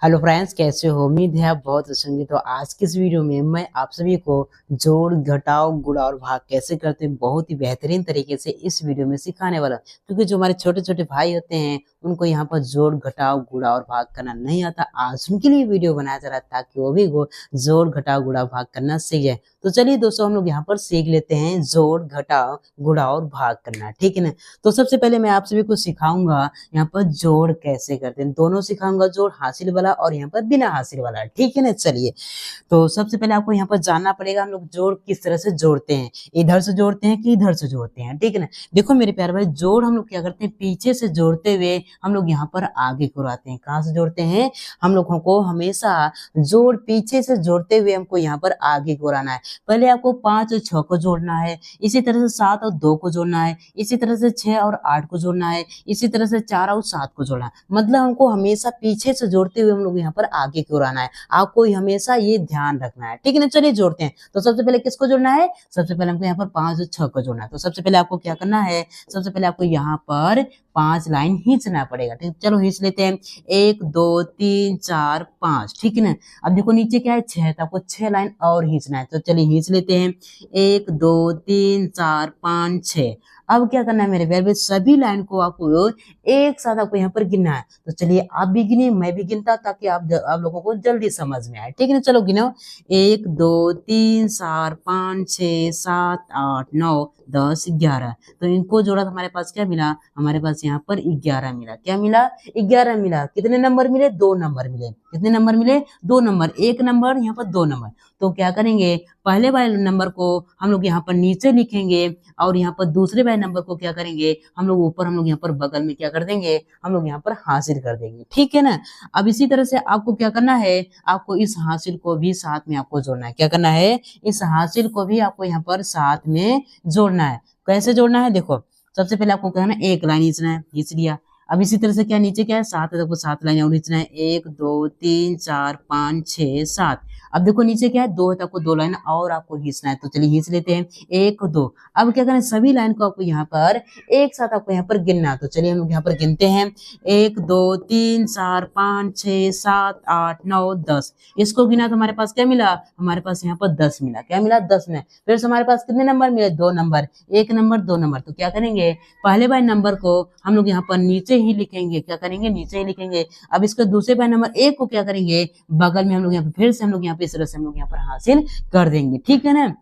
Hello friends, कैसे हो? उम्मीद है आप बहुत अच्छे होंगे। तो आज की इस वीडियो में मैं आप सभी को जोड़, घटाव, गुणा और भाग कैसे करते हैं बहुत ही बेहतरीन तरीके से इस वीडियो में सिखाने वाला हूं। क्योंकि जो हमारे छोटे छोटे भाई होते हैं उनको यहाँ पर जोड़, घटाव, गुणा और भाग करना नहीं आता। आज उनके लिए वीडियो बनाया जा रहा है ताकि वो भी को जोड़, घटाव, गुणा, भाग करना सीख जाए। तो चलिए दोस्तों, हम लोग यहाँ पर सीख लेते हैं जोड़, घटाव, गुणा और भाग करना। ठीक है ना? तो सबसे पहले मैं आप सभी को सिखाऊंगा यहाँ पर जोड़ कैसे करते हैं। दोनों सिखाऊंगा, जोड़ हासिल वाला और यहाँ पर बिना हासिल वाला। ठीक है ना? चलिए, तो सबसे पहले आपको यहाँ पर जानना पड़ेगा हम लोग जोड़ किस तरह से जोड़ते हैं। इधर से जोड़ते हैं कि इधर से जोड़ते हैं। ठीक है ना? देखो मेरे प्यारे भाई, जोड़ हम लोग क्या करते हैं, पीछे से जोड़ते हुए हम लोग यहाँ पर आगे को आते हैं। कहाँ से जोड़ते हैं? हम लोगों को हमेशा जोड़ पीछे से जोड़ते हुए हमको यहाँ पर आगे को आना है। पहले आपको 5 और 6 को जोड़ना है, इसी तरह से 7 और 2 को जोड़ना है, इसी तरह से 6 और 8 को जोड़ना है, इसी तरह से 4 और 7 को जोड़ना है। मतलब हमको हमेशा पीछे से जोड़ते हुए हम लोग यहाँ पर आगे की ओर आना है। आपको हमेशा ये ध्यान रखना है। ठीक है ना? चलिए जोड़ते हैं। तो सबसे पहले किसको जोड़ना है? सबसे पहले हमको यहाँ पर 5 और 6 को जोड़ना है। तो सबसे पहले आपको क्या करना है? सबसे पहले आपको यहाँ पर 5 लाइन खींचना पड़ेगा। ठीक, चलो खींच लेते हैं। 1 2 3 4 5। ठीक है ना? अब देखो नीचे क्या है, 6, तो आपको 6 लाइन और खींचना है। तो चलिए खींच लेते हैं। 1 2 3 4 5 6। अब क्या करना है मेरे प्यारे, सभी लाइन को आपको एक साथ आपको यहाँ पर गिनना है। तो चलिए आप भी गिनिए, मैं भी गिनता, ताकि आप लोगों को जल्दी समझ में आए। ठीक है ना? चलो गिनो। 1 2 3 4 5 6 7 8 9 10 11। तो इनको जोड़ा तो हमारे पास क्या मिला? हमारे पास यहाँ पर 11 मिला। क्या मिला? 11 मिला। कितने नंबर मिले? 2 नंबर मिले। कितने नंबर मिले? 2 नंबर। एक नंबर, यहाँ पर 2 नंबर। तो क्या करेंगे, पहले वाले नंबर को हम लोग यहाँ पर नीचे लिखेंगे और यहाँ पर दूसरे वाले नंबर को क्या करेंगे, हम लोग ऊपर, हम लोग यहाँ पर बगल में क्या कर देंगे, हम लोग यहाँ पर हासिल कर देंगे। ठीक है ना? अब इसी तरह से आपको क्या करना है, आपको इस हासिल को भी साथ में आपको जोड़ना है। क्या करना है? इस हासिल को भी आपको यहाँ पर साथ में जोड़ना है। कैसे जोड़ना है? देखो, सबसे पहले आपको क्या है, एक लाइन खींचना है। खींच लिया। अब इसी तरह से क्या नीचे क्या है, 7 है, देखो 7 लाइन और खींचना है। 1 2 3 4 5 6 7। अब देखो नीचे क्या है, 2 है, तो आपको 2 लाइन और आपको खींचना है। तो चलिए खींच लेते हैं। 1 2। अब क्या करें, सभी लाइन को आपको यहाँ पर एक साथ आपको यहाँ पर गिनना है। तो चलिए हम लोग यहाँ पर गिनते हैं। 1 2 3 4 5 6 7 8 9 10। इसको गिना तो हमारे पास क्या मिला? हमारे पास यहाँ पर 10 मिला। क्या मिला? 10 में। फिर से हमारे पास कितने नंबर मिले? 2 नंबर। 1 number 2 number. तो क्या करेंगे, पहले वाले नंबर को हम लोग यहाँ पर नीचे ही लिखेंगे। क्या करेंगे? नीचे ही लिखेंगे। अब इसके दूसरे वाले नंबर 1 को क्या करेंगे, बगल में हम लोग यहाँ पे फिर से हम लोग यहाँ पे इस तरह से हम लोग यहाँ पर हासिल कर देंगे। ठीक है ना?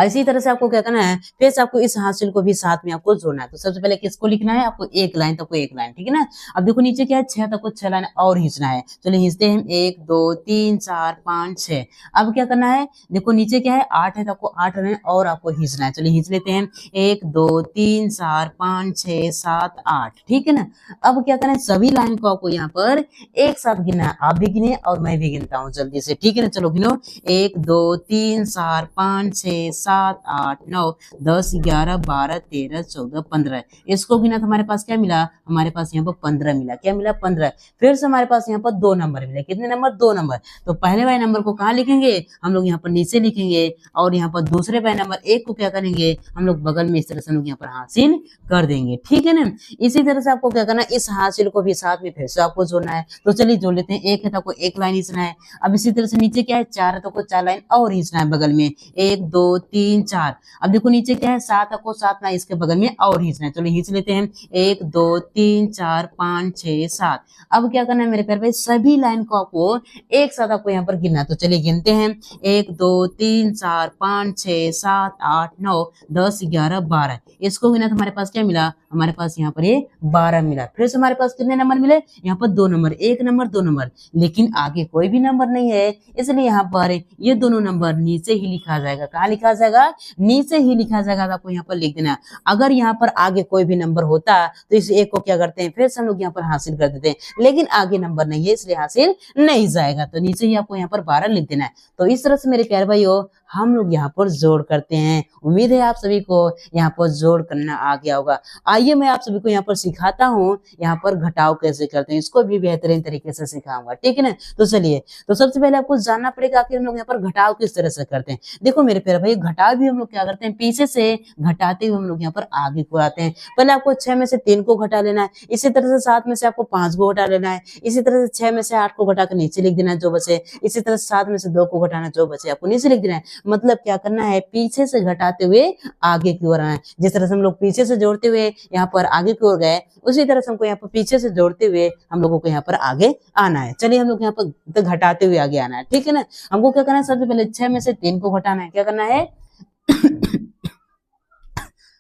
इसी तरह से आपको क्या करना है, फिर से आपको इस हासिल को भी साथ में आपको जोड़ना है। तो सबसे पहले किसको लिखना है? आपको एक लाइन, तक को एक लाइन। ठीक है ना? अब देखो नीचे क्या है, 6, तक को 6 लाइन और खींचना है। चलिए खींचते हैं। 1 2 3 4 5 6। अब क्या करना है, देखो नीचे क्या है, 8 है, तक को 8 लाइन और आपको खींचना है। चलिए खींच लेते हैं। 1 2 3 4 5 6 7 8। ठीक है ना? अब क्या करना है, सभी लाइन को आपको यहाँ पर एक साथ गिनना है। आप भी गिने और मैं भी गिनता हूँ जल्दी से। ठीक है ना? चलो गिनो। 1 2 3 4 5 6 7 8 9 10 11 12 13 14 15। इसको गिना तो हमारे पास क्या मिला? हमारे पास यहाँ पर 15 मिला। क्या मिला? 15। फिर से हमारे पास यहाँ पर 2 नंबर मिले। कितने नंबर? 2 नंबर। तो पहले वाले नंबर को कहाँ लिखेंगे, हम लोग यहाँ पर नीचे लिखेंगे और यहाँ पर दूसरे वाले नंबर 1 को क्या करेंगे, हम लोग बगल में इस तरह से हम लोग यहाँ पर हासिल कर देंगे। ठीक है ना? इसी तरह से आपको क्या करना है, इस हासिल को भी साथ में फिर से आपको जोड़ना है। तो चलिए जोड़ लेते हैं। 1 है, तो आपको 1 लाइन खींचना है। अब इसी तरह से नीचे क्या है, 4 है, तो आपको 4 लाइन और खींचना है बगल में। 1 2 3 4। अब देखो नीचे क्या है, 7, आपको 7 लाइन इसके बगल में और खींचना है। चलो खींच लेते हैं। 1 2 3 4 5 6 7। अब क्या करना है मेरे प्यारे भाई, सभी लाइन को आपको एक साथ आपको यहाँ पर गिनना है। तो चलिए गिनते हैं। 1 2 3 4 5 6 7 8 9 10 11 12। इसको गिना तो हमारे पास क्या मिला? हमारे पास यहाँ पर ये 12 मिला। फिर से हमारे पास कितने नंबर मिले? यहाँ पर 2 नंबर। 1 number 2 number. लेकिन आगे कोई भी नंबर नहीं है, इसलिए यहाँ पर ये दोनों नंबर नीचे ही लिखा जाएगा। कहाँ लिखा जाएगा? नीचे ही लिखा जाएगा। तो आपको यहाँ पर लिख देना। अगर यहाँ पर आगे कोई भी नंबर होता तो इस एक को क्या करते हैं, फिर से हम लोग यहाँ पर हासिल कर देते हैं। लेकिन आगे नंबर नहीं है, इसलिए हासिल नहीं जाएगा। तो नीचे ही आपको यहाँ पर 12 लिख देना है। तो इस तरह से मेरे प्यारे भाइयों, हम लोग यहाँ पर जोड़ करते हैं। उम्मीद है आप सभी को यहाँ पर जोड़ करना आ गया होगा। आइए मैं आप सभी को यहाँ पर सिखाता हूँ यहाँ पर घटाव कैसे करते हैं, इसको भी बेहतरीन तरीके से सिखाऊंगा, ठीक है ना। तो चलिए, तो सबसे पहले आपको जानना पड़ेगा कि हम लोग यहाँ पर घटाव किस तरह से करते हैं। देखो मेरे प्यारे भाई, घटाव भी हम लोग क्या करते हैं, पीछे से घटाते हुए हम लोग यहाँ पर आगे को आते हैं। पहले आपको 6 में से 3 को घटा लेना है, इसी तरह से 7 में से आपको 5 को घटा लेना है, इसी तरह से 6 में से 8 को घटा कर नीचे लिख देना है जो बचे, इसी तरह से 7 में से 2 को घटाना जो बचे आपको नीचे लिख देना है। मतलब क्या करना है, पीछे से घटाते हुए आगे की ओर आना है। जिस तरह से हम लोग पीछे से जोड़ते हुए यहाँ पर आगे की ओर गए, उसी तरह से हमको यहाँ पर पीछे से जोड़ते हुए हम लोगों को यहाँ पर आगे आना है। चलिए हम लोग यहाँ पर घटाते हुए आगे आना है, ठीक है ना। हमको क्या करना है, सबसे पहले 6 में से 3 को घटाना है। क्या करना है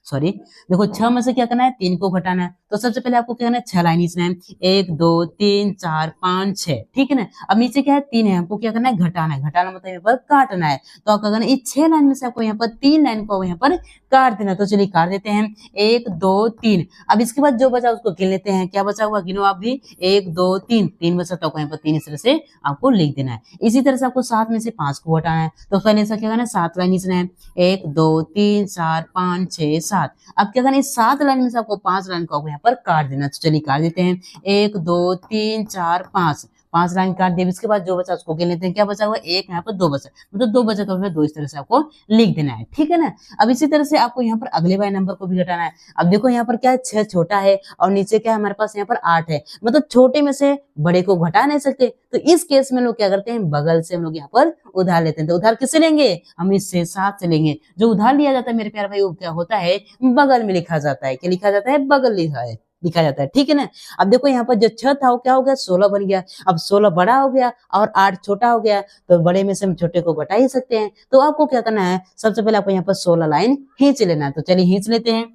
सॉरी, देखो 6 में से क्या करना है, 3 को घटाना है। तो सबसे पहले आपको क्या करना है, 6 लाइन खींचना है, 1 2 3 4 5 6, ठीक है ना। अब नीचे क्या है, 3 है, हमको क्या करना है, घटाना है। घटाना मतलब यहाँ पर काटना है। तो आपका करना है, इस 6 लाइन में से आपको यहाँ पर 3 लाइन को यहाँ पर काट देना। तो चलिए काट देते हैं, 1 2 3। अब इसके बाद जो बचा उसको गिन लेते हैं। क्या बचा हुआ गिनो आप भी, 1 2 3, 3 बचा तो आपको यहाँ पर 3 इस तरह से आपको लिख देना है। इसी तरह से आपको 7 में से 5 को हटाना है। तो पहले ऐसा क्या करना है, 7 लाइन खींचना है, 1 2 3 4 5 6 7। अब क्या करना है, 7 लाइन में से आपको 5 लाइन को यहाँ पर काट देना। तो चलिए काट देते हैं, 1 2 3 4 5, 5 लाइन काट दिए। इसके बाद जो बचा उसको गिन लेते हैं। क्या बचा हुआ, 1, यहाँ पर 2 बचा, मतलब 2 बचा तो 2 इस तरह से आपको लिख देना है, ठीक है ना। अब इसी तरह से आपको यहाँ पर अगले वाले नंबर को भी घटाना है। अब देखो यहाँ पर क्या है, 6 छोटा है और नीचे क्या है हमारे पास यहाँ पर 8 है, मतलब छोटे में से बड़े को घटा नहीं सकते। तो इस केस में लोग क्या करते हैं, बगल से हम लोग यहाँ पर उधार लेते हैं। तो उधार किससे लेंगे, हम इससे 7 से लेंगे। जो उधार लिया जाता है मेरे प्यारे भाई, वो क्या होता है, बगल में लिखा जाता है। क्या लिखा जाता है, बगल लिखा जाता है, ठीक है ना। अब देखो यहाँ पर जो 6 था वो क्या हो गया, 16 बन गया। अब 16 बड़ा हो गया और 8 छोटा हो गया, तो बड़े में से हम छोटे को घटा ही सकते हैं। तो आपको क्या करना है, सबसे पहले आपको यहाँ पर 16 लाइन खींच लेना है। तो चलिए खींच लेते हैं,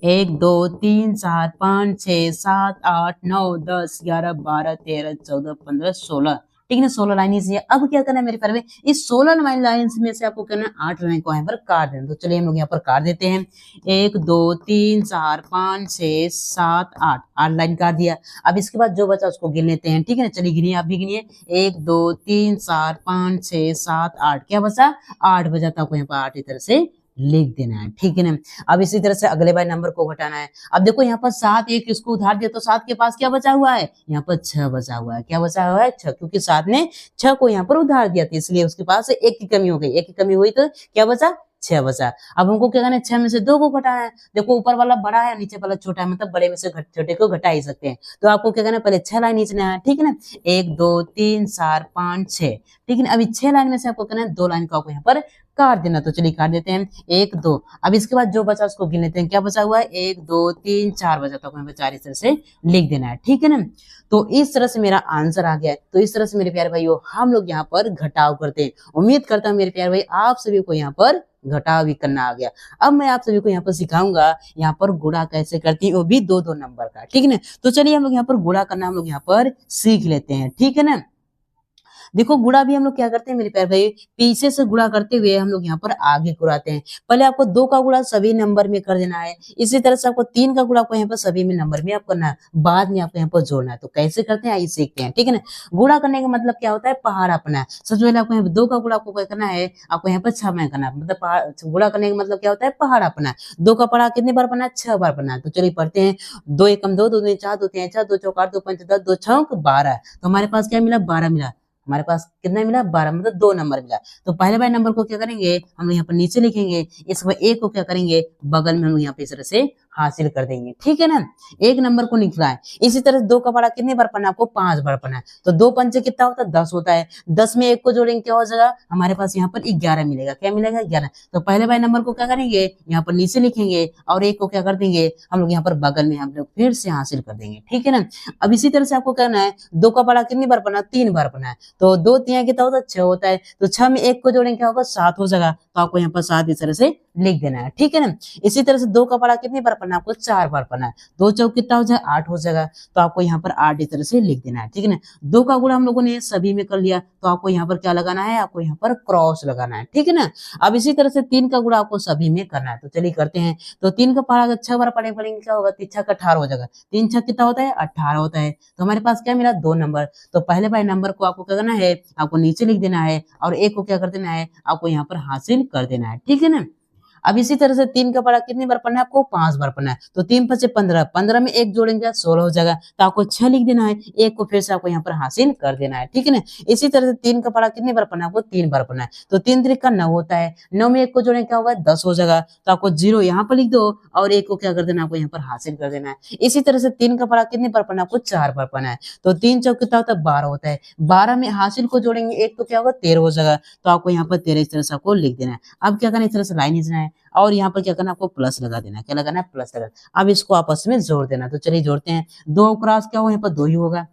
1 2 3 4 5 6 7 8 9 10 11 12 13 14 15 16, ठीक है ना। 16 लाइन से अब क्या करना है मेरे प्यारे में, इस 16 लाइन में से आपको करना है 8 लाइन को यहाँ पर काट देना। तो चलिए हम लोग यहाँ पर काट देते हैं, 1 2 3 4 5 6 7 8, 8 लाइन काट दिया। अब इसके बाद जो बचा उसको गिन लेते हैं, ठीक है ना। चलिए गिनिए, आप भी गिनिए, 1 2 3 4 5 6 7 8, क्या बचा, 8 बचा। तो आपको यहाँ पर 8 इस तरह से लिख देना है, ठीक है ना। अब इसी तरह से अगले बार नंबर को घटाना है। अब देखो यहाँ पर 7, एक इसको उधार दिया तो 7 के पास क्या बचा हुआ है, यहाँ पर 6 बचा हुआ है। क्या बचा हुआ है, 6, क्योंकि 7 ने 6 को यहाँ पर उधार दिया था, इसलिए उसके पास 1 की कमी हो गई। 1 की कमी हुई तो क्या बचा, 6 बचा। अब हमको क्या करना है, 6 में से 2 को घटाना है। देखो ऊपर वाला बड़ा है, नीचे वाला छोटा है, मतलब बड़े में से छोटे को घटा ही सकते हैं। तो आपको क्या करना है, पहले 6 लाइन खींचना है, ठीक है ना। 1 2 3 4 5 6, ठीक है ना। अभी 6 लाइन में से आपको करना है 2 लाइन को आपको यहाँ पर काट देना। तो चलिए काट देते हैं, 1 2। अब इसके बाद जो बचा उसको गिन लेते हैं। क्या बचा हुआ है, 1 2 3 4 बचा, तो यहाँ पर 4 इस तरह से लिख देना है, ठीक है ना। तो इस तरह से मेरा आंसर आ गया है। तो इस तरह से मेरे प्यारे भाइयों हम लोग यहाँ पर घटाव करते हैं। उम्मीद करता हूँ मेरे प्यारे भाई आप सभी को यहाँ पर घटाव भी करना आ गया। अब मैं आप सभी को यहाँ पर सिखाऊंगा यहाँ पर गुणा कैसे करती है, वो भी 2-2 नंबर का, ठीक है ना। तो चलिए हम लोग यहाँ पर गुणा करना हम लोग यहाँ पर सीख लेते हैं, ठीक है ना। देखो गुणा भी हम लोग क्या करते हैं मेरे प्यारे भाई, पीछे से गुणा करते हुए हम लोग यहाँ पर आगे को आते हैं। पहले आपको 2 का गुणा सभी नंबर में कर देना है, इसी तरह से आपको 3 का गुणा आपको यहाँ पर सभी में नंबर में आप करना है, बाद में आपको यहाँ पर जोड़ना है। तो कैसे करते हैं आइए सीखते हैं, ठीक है ना। गुणा करने का मतलब क्या होता है, पहाड़ अपना है। सबसे पहले आपको यहाँ पर 2 का गुणा आपको क्या करना है, आपको यहाँ पर 6 में करना है, मतलब गुणा करने का मतलब क्या होता है, पहाड़ अपना है। 2 का पहाड़ा कितने बार बना है, 6 बार बना है। तो चलिए पढ़ते हैं, 2 एकम 2, 2 दूनी 4, 2 तीन 4, 2 चौक 8, 2 पंच 10, 2 छौक 12। तो हमारे पास क्या मिला, 12 मिला। हमारे पास कितना मिला, 12, मतलब 2 नंबर मिला। तो पहले वाले नंबर को क्या करेंगे, हम लोग यहाँ पर नीचे लिखेंगे, इस बार 1 को क्या करेंगे, बगल में हम लोग यहाँ पे इस तरह से हासिल कर देंगे, ठीक है ना। 1 नंबर को निकला है। इसी तरह 2 का पढ़ा कितने बार पढ़ना है, आपको 5 बार पढ़ना है। तो 2 पंचे कितना होता है, 10 होता है। 10 में 1 को जोड़ेंगे क्या हो जाएगा, हमारे पास यहाँ पर 11 मिलेगा। क्या मिलेगा, 11। तो पहले वाले नंबर को क्या करेंगे, यहाँ पर नीचे लिखेंगे और 1 को क्या कर देंगे, हम लोग यहाँ पर बगल में हम लोग फिर से हासिल कर देंगे, ठीक है ना। अब इसी तरह से आपको करना है, 2 का पढ़ा कितनी बार पढ़ना, 3 बार पढ़ना है। तो 2 3 कितना होता है, 6 होता है। तो 6 में 1 को जोड़ेंगे क्या होगा, 7 हो जाएगा। तो आपको यहाँ पर 7 इस तरह से लिख देना है, ठीक है ना। इसी तरह से 2 का पढ़ा कितनी बार पढ़ना है आपको, 4 बार पढ़ना है। 2 चौक कितना हो जाएगा, 8 हो जाएगा, तो आपको यहाँ पर 8 इस तरह से लिख देना है, ठीक है ना। 2 का गुणा हम लोगों ने सभी में कर लिया, तो आपको यहाँ पर क्या लगाना है, आपको यहाँ पर क्रॉस लगाना है, ठीक है ना। अब इसी तरह से 3 का गुणा आपको सभी में करना है, तो चलिए करते हैं। तो 3 का पढ़ा अगर 6 बार पढ़ेंगे क्या होगा, 3 छक 18 हो जाएगा। 3 छक कितना होता है, 18 होता है। तो हमारे पास क्या मिला, 2 नंबर। तो पहले वाले नंबर को आपको क्या करना है, आपको नीचे लिख देना है, और एक को क्या कर देना है, आपको यहाँ पर हासिल कर देना है, ठीक है ना। अब इसी तरह से 3 का पढ़ा कितनी बार पढ़ना है आपको, 5 बार पढ़ना है। तो 3 5 15, 15 में 1 जोड़ेंगे 16 हो जाएगा, तो आपको 6 लिख देना है, एक को फिर से आपको यहाँ पर हासिल कर देना है, ठीक है ना। इसी तरह से 3 का पढ़ा कितनी बार पढ़ना है आपको, 3 बार पढ़ना है। तो 3 3 का 9 होता है, 9 में 1 को जोड़ेंगे क्या होगा, 10 हो जाएगा, तो आपको 0 यहाँ पर लिख दो, और 1 को क्या कर देना, आपको यहाँ पर हासिल कर देना है। इसी तरह से 3 का पढ़ा कितनी बार पढ़ना है आपको, 4 बार पढ़ना है। तो 3 चौक कितना होता है, 12 होता है। 12 में हासिल को जोड़ेंगे 1 तो क्या होगा, 13 हो जाएगा, तो आपको यहाँ पर 13 इस तरह से आपको लिख देना है। अब क्या करना है, इस तरह से लाइन खींचना है, और यहाँ पर क्या करना है, आपको प्लस लगा देना है। क्या लगाना है, प्लस लगा। अब इसको आपस में जोड़ देना, तो चलिए जोड़ते हैं। 2 क्रॉस क्या होगा, यहाँ पर 2 ही होगा।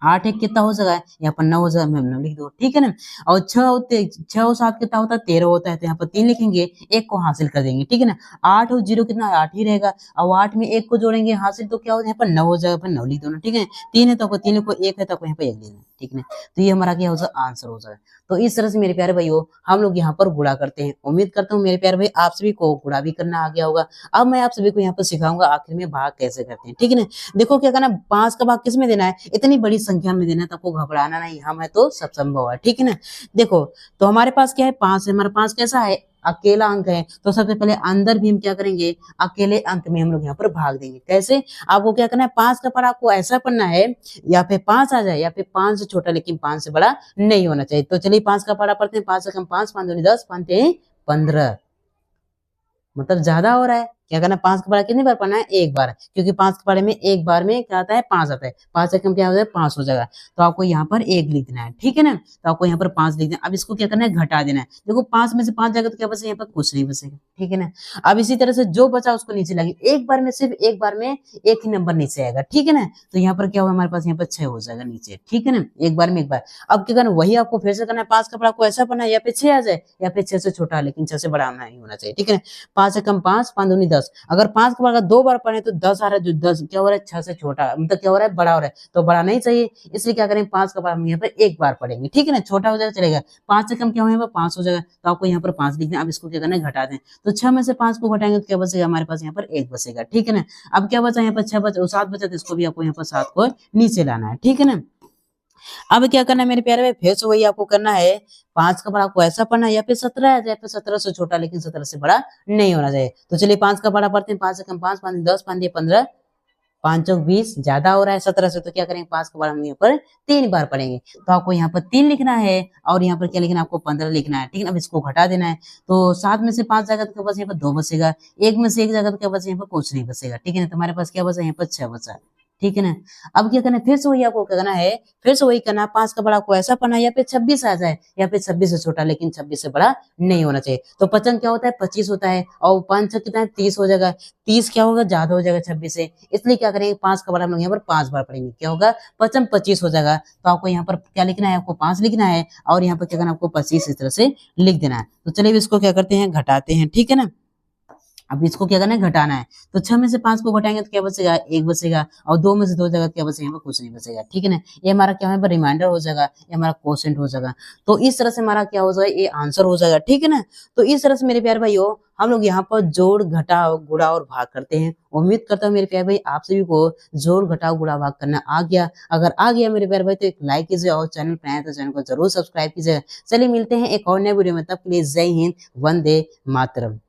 8 एक कितना हो जाएगा, यहाँ पर 9 हो जाएगा, मैं 9 लिख दो, ठीक है ना। और 6 और 7 कितना होता है, 13 होता है, तो यहाँ पर 3 लिखेंगे, 1 को हासिल कर देंगे, ठीक है ना। 8 और 0 कितना, 8 ही रहेगा, और 8 में 1 को जोड़ेंगे हासिल, तो क्या हो जाएगा, यहाँ पर 9 हो जाएगा, 9 लिख दो ना, ठीक है। 3 है तो आपको 3 को, 1 है तो आपको यहाँ पर 1 लिखना है, ठीक है ना। तो ये हमारा क्या हो जाएगा, आंसर हो जाएगा। तो इस तरह से मेरे प्यारे भाइयों हम लोग यहाँ पर गुणा करते हैं। उम्मीद करता हूँ मेरे प्यारे भाई आप सभी को गुणा भी करना आ गया होगा। अब मैं आप सभी को यहाँ पर सिखाऊंगा आखिर में भाग कैसे करते हैं, ठीक है ना। देखो क्या करना, 5 का भाग किस में देना है, इतनी बड़ी संख्या में देना है, तो आपको घबराना नहीं, हम है तो सब संभव है, ठीक है ना। देखो तो हमारे पास क्या है, 5 है, हमारा 5 कैसा है, अकेला अंक है। तो सबसे पहले अंदर भी हम क्या करेंगे, अकेले अंक में हम लोग यहाँ पर भाग देंगे। कैसे, आपको क्या करना है, 5 का पढ़ा आपको ऐसा पढ़ना है, या फिर 5 आ जाए या फिर 5 से छोटा, लेकिन 5 से बड़ा नहीं होना चाहिए। तो चलिए 5 का पढ़ा पढ़ते हैं। 5 से कम 5, 5 दूनी 10, 5 3 15, मतलब ज्यादा हो रहा है। क्या करना, 5 का पढ़ा कितनी बार पढ़ना है, 1 बार, क्योंकि 5 के पढ़े में 1 बार में क्या आता है, 5 आता है। 5 से कम क्या हो जाएगा, 5 हो जाएगा, तो आपको यहाँ पर 1 लिख देना है, ठीक है ना। तो आपको यहाँ पर 5 लिख देना। अब इसको क्या करना है, घटा देना है। देखो 5 में से 5 जाएगा तो क्या बचेगा, यहाँ पर कुछ नहीं बचेगा, ठीक है ना। अब इसी तरह से जो बचा उसको नीचे लाएंगे, एक बार में सिर्फ एक बार में एक ही नंबर नीचे आएगा, ठीक है ना। तो यहाँ पर क्या होगा, हमारे पास यहाँ पर 6 हो जाएगा नीचे, ठीक है ना, एक बार में एक बार। अब क्या करना, वही आपको फिर से करना है। 5 का पढ़ा आपको ऐसा पढ़ना है, या फिर 6 आ जाए या फिर 6 से छोटा, लेकिन 6 से बड़ा नहीं होना चाहिए, ठीक है ना। 5 से कम 5, 5 दूनी 10। अगर 5 का पढ़ा 2 बार पढ़े तो 10 आ रहा है, जो 10 क्या हो रहा है, 6 से छोटा, मतलब क्या हो रहा है, बड़ा हो रहा है, तो बड़ा नहीं चाहिए, इसलिए क्या करेंगे, 5 का पढ़ा हम यहाँ पर 1 बार पढ़ेंगे, ठीक है ना। छोटा हो जाएगा चलेगा। 5 से कम क्या हो, 5 हो जाएगा, तो आपको यहाँ पर 5 लिखना है। अब इसको क्या करना है, घटा दें। तो 6 में से 5 को घटाएंगे तो क्या बचेगा, हमारे पास यहाँ पर 1 बचेगा, ठीक है ना। अब क्या बचा, यहाँ पर 6 बचा, 7 बचा, तो इसको भी आपको यहाँ पर 7 को नीचे लाना है, ठीक है ना। अब क्या करना है मेरे प्यारे भाई, फिर से वही आपको करना है। 5 का बड़ा आपको ऐसा पढ़ना है, या फिर 17 है, या फिर 17 से छोटा, लेकिन 17 से बड़ा नहीं होना चाहिए। तो चलिए 5 का बड़ा पढ़ते हैं। 5 से कम 5, 5 10, 5 15, 5 चौक 20, ज्यादा हो रहा है 17 से, तो क्या करेंगे, 5 का बड़ा हम यहाँ पर 3 बार पढ़ेंगे। तो आपको यहाँ पर 3 लिखना है, और यहाँ पर क्या लिखना है, आपको 15 लिखना है, ठीक है ना। अब इसको घटा देना है। तो 7 में से 5 जाएगा तो क्या बचा, यहाँ पर 2 बचेगा। 1 में से 1 जाएगा तो क्या बचा, यहाँ पर कुछ नहीं बचेगा, ठीक है ना। तुम्हारे पास क्या बचा, यहाँ पर 6 बचा, ठीक है ना। अब क्या करना है, फिर से वही आपको करना है, फिर से वही करना है। 5 का बड़ा आपको ऐसा पढ़ना है, या फिर 26 आ जाए, या फिर 26 से छोटा, लेकिन 26 से बड़ा नहीं होना चाहिए। तो 55 क्या होता है, 25 होता है, और 5 6 कितना है, 30 हो जाएगा। 30 क्या होगा, ज्यादा हो जाएगा 26 से, इसलिए क्या करेंगे, 5 का बड़ा हम लोग यहाँ पर 5 बार पढ़ेंगे। क्या होगा, 55 25 हो जाएगा। तो आपको यहाँ पर क्या लिखना है, आपको 5 लिखना है, और यहाँ पर क्या करना है, आपको 25 इस तरह से लिख देना है। तो चलिए इसको क्या करते हैं, घटाते हैं, ठीक है ना। अब इसको क्या करना है, घटाना है। तो 6 में से 5 को घटाएंगे तो क्या बचेगा, 1 बचेगा, और 2 में से 2 जगह क्या बचेगा, कुछ नहीं बचेगा, ठीक है ना। ये हमारा क्या है, रिमाइंडर हो जाएगा, ये हमारा क्वोशंट हो जाएगा। तो इस तरह से हमारा क्या हो जाएगा, ये आंसर हो जाएगा, ठीक है ना। तो इस तरह से मेरे प्यारे भाइयों हम लोग यहाँ पर जोड़ घटाव गुणा और भाग करते हैं। उम्मीद करता हूँ मेरे प्यारे भाई आप सभी को जोड़ घटाव गुणा भाग करना आ गया। अगर आ गया मेरे प्यारे भाई तो एक लाइक कीजिए, और चैनल पर आए तो चैनल को जरूर सब्सक्राइब कीजिए। चलिए मिलते हैं एक और नए वीडियो में, तब के लिए जय हिंद, वंदे मातरम।